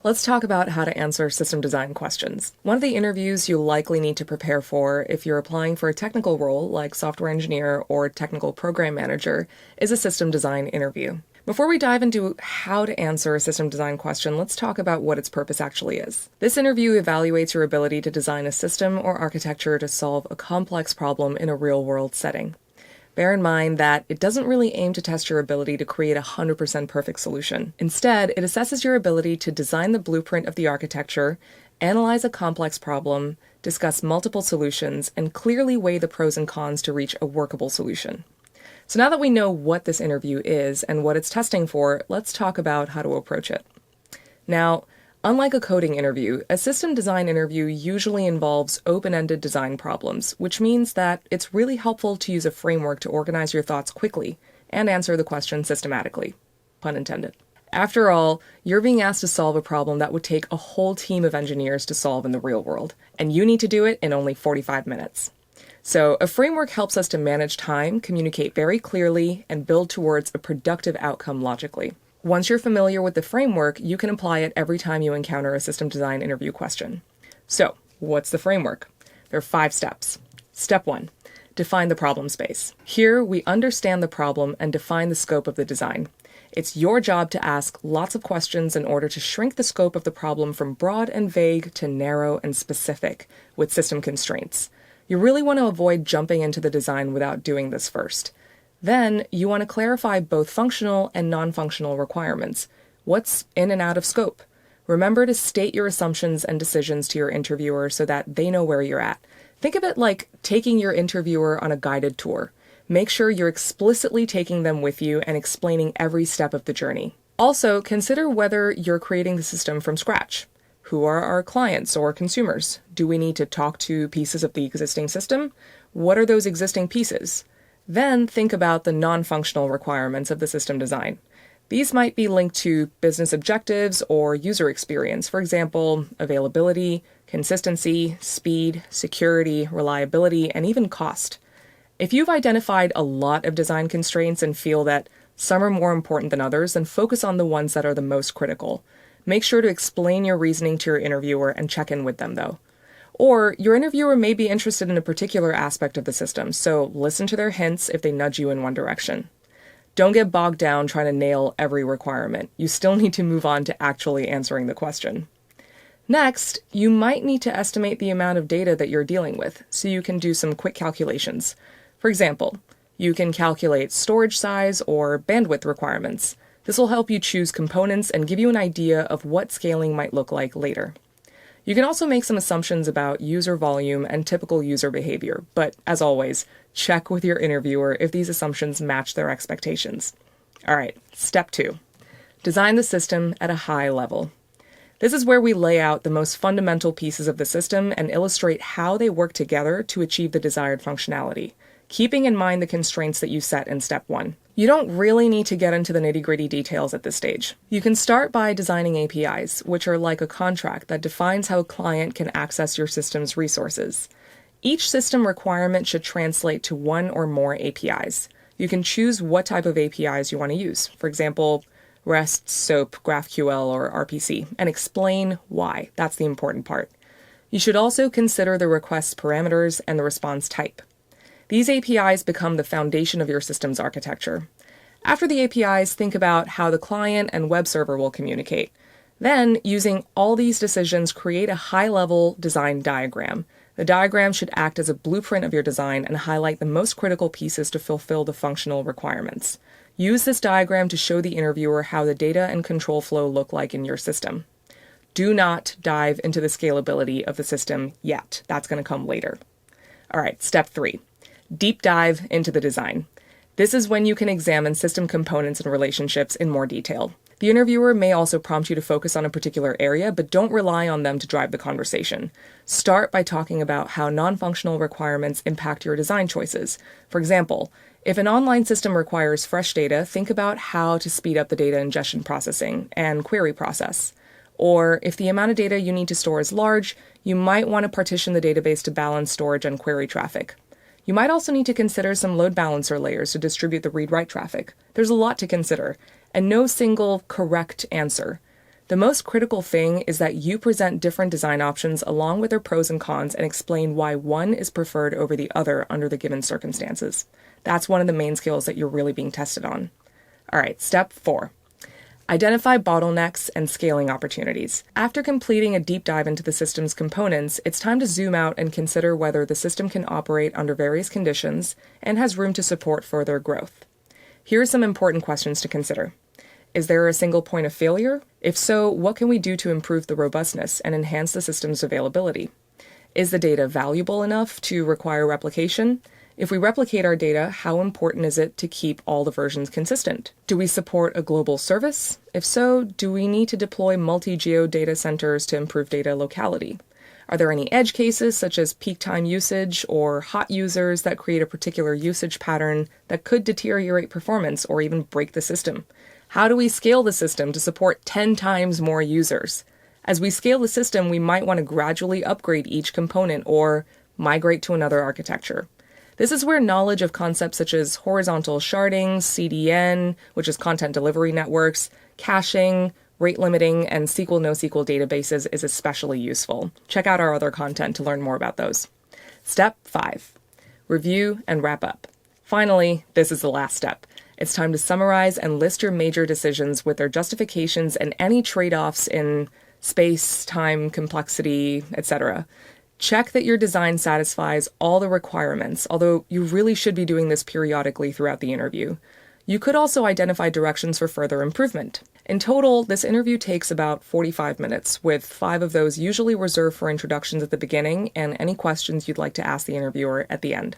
Let's talk about how to answer system design questions. One of the interviews you'll likely need to prepare for if you're applying for a technical role like software engineer or technical program manager is a system design interview. Before we dive into how to answer a system design question, let's talk about what its purpose actually is. This interview evaluates your ability to design a system or architecture to solve a complex problem in a real-world setting. Bear in mind that it doesn't really aim to test your ability to create a 100% perfect solution. Instead, it assesses your ability to design the blueprint of the architecture, analyze a complex problem, discuss multiple solutions, and clearly weigh the pros and cons to reach a workable solution. So now that we know what this interview is and what it's testing for, let's talk about how to approach it. Now, unlike a coding interview, a system design interview usually involves open-ended design problems, which means that it's really helpful to use a framework to organize your thoughts quickly and answer the question systematically. Pun intended. After all, you're being asked to solve a problem that would take a whole team of engineers to solve in the real world, and you need to do it in only 45 minutes. So a framework helps us to manage time, communicate very clearly, and build towards a productive outcome logically. Once you're familiar with the framework, you can apply it every time you encounter a system design interview question. So, what's the framework? There are 5 steps. Step 1, define the problem space. Here, we understand the problem and define the scope of the design. It's your job to ask lots of questions in order to shrink the scope of the problem from broad and vague to narrow and specific with system constraints. You really want to avoid jumping into the design without doing this first. Then, you want to clarify both functional and non-functional requirements. What's in and out of scope? Remember to state your assumptions and decisions to your interviewer so that they know where you're at. Think of it like taking your interviewer on a guided tour. Make sure you're explicitly taking them with you and explaining every step of the journey. Also, consider whether you're creating the system from scratch. Who are our clients or consumers? Do we need to talk to pieces of the existing system? What are those existing pieces? Then think about the non-functional requirements of the system design. These might be linked to business objectives or user experience, for example, availability, consistency, speed, security, reliability, and even cost. If you've identified a lot of design constraints and feel that some are more important than others, then focus on the ones that are the most critical. Make sure to explain your reasoning to your interviewer and check in with them, though. Or your interviewer may be interested in a particular aspect of the system, so listen to their hints if they nudge you in one direction. Don't get bogged down trying to nail every requirement. You still need to move on to actually answering the question. Next, you might need to estimate the amount of data that you're dealing with, so you can do some quick calculations. For example, you can calculate storage size or bandwidth requirements. This will help you choose components and give you an idea of what scaling might look like later. You can also make some assumptions about user volume and typical user behavior, but as always, check with your interviewer if these assumptions match their expectations. All right, step 2. Design the system at a high level. This is where we lay out the most fundamental pieces of the system and illustrate how they work together to achieve the desired functionality, keeping in mind the constraints that you set in step 1. You don't really need to get into the nitty-gritty details at this stage. You can start by designing APIs, which are like a contract that defines how a client can access your system's resources. Each system requirement should translate to one or more APIs. You can choose what type of APIs you want to use, for example, REST, SOAP, GraphQL, or RPC, and explain why. That's the important part. You should also consider the request parameters and the response type. These APIs become the foundation of your system's architecture. After the APIs, think about how the client and web server will communicate. Then, using all these decisions, create a high-level design diagram. The diagram should act as a blueprint of your design and highlight the most critical pieces to fulfill the functional requirements. Use this diagram to show the interviewer how the data and control flow look like in your system. Do not dive into the scalability of the system yet. That's going to come later. All right, step 3. Deep dive into the design. This is when you can examine system components and relationships in more detail. The interviewer may also prompt you to focus on a particular area, but don't rely on them to drive the conversation. Start by talking about how non-functional requirements impact your design choices. For example, if an online system requires fresh data, think about how to speed up the data ingestion processing and query process. Or if the amount of data you need to store is large, you might want to partition the database to balance storage and query traffic. You might also need to consider some load balancer layers to distribute the read-write traffic. There's a lot to consider, and no single correct answer. The most critical thing is that you present different design options along with their pros and cons and explain why one is preferred over the other under the given circumstances. That's one of the main skills that you're really being tested on. All right, step 4. Identify bottlenecks and scaling opportunities. After completing a deep dive into the system's components, it's time to zoom out and consider whether the system can operate under various conditions and has room to support further growth. Here are some important questions to consider. Is there a single point of failure? If so, what can we do to improve the robustness and enhance the system's availability? Is the data valuable enough to require replication? If we replicate our data, how important is it to keep all the versions consistent? Do we support a global service? If so, do we need to deploy multi-geo data centers to improve data locality? Are there any edge cases such as peak time usage or hot users that create a particular usage pattern that could deteriorate performance or even break the system? How do we scale the system to support 10 times more users? As we scale the system, we might want to gradually upgrade each component or migrate to another architecture. This is where knowledge of concepts such as horizontal sharding, CDN, which is content delivery networks, caching, rate limiting, and SQL/NoSQL databases is especially useful. Check out our other content to learn more about those. Step 5. Review and wrap up. Finally, this is the last step. It's time to summarize and list your major decisions with their justifications and any trade-offs in space, time, complexity, etc. Check that your design satisfies all the requirements, although you really should be doing this periodically throughout the interview. You could also identify directions for further improvement. In total, this interview takes about 45 minutes, with 5 of those usually reserved for introductions at the beginning and any questions you'd like to ask the interviewer at the end.